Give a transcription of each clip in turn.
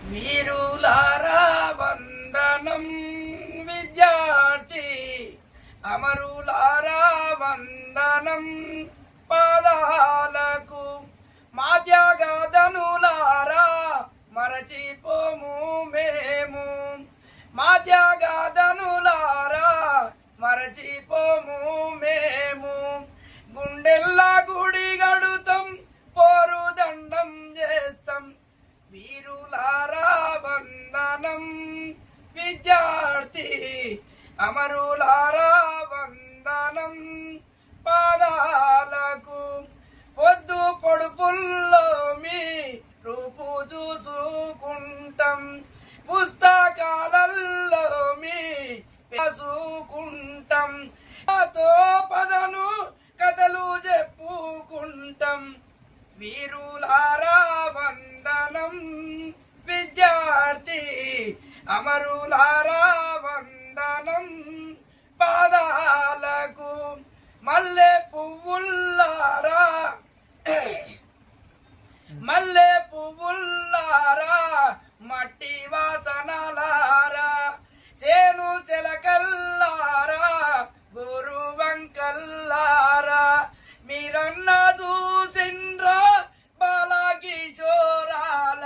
వీరులారా వందనం విద్యార్థి అమరులారా వందనం పాదాలకు మా త్యాగధనులారా మరచిపోము మేము మా త్యాగధనులారా మరచిపోము మేము గుండెల్లా గుడి గడుతాం పోరు దండం చేస్తాం వీరులారా వందనం విద్యార్థి అమరులారా వందనం పాదాలకు పొద్దు పొడుపుల్లో మీ రూపు చూసుకుంటాం పుస్తకాలలో మీ చూసుకుంటాం తో పదను కథలు చెప్పుకుంటాం వీరులారా వందనం విద్యార్థి అమరులారా వందనం పాదాలకు మల్లె పువ్వుల్లారా మల్లె పువ్వుల్లారా మట్టి వాసనలారా చేను చెలకల్లారా గోరు వంకల్లారా మీరన్న చూసిండ్రా బాలకిశోరాల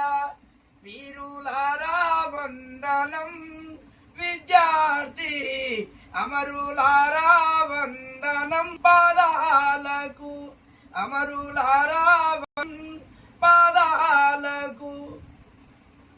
వీరులారా వందనం విద్యార్థి అమరులారా వందనం పాదాలకు అమరులారా పాదాలకు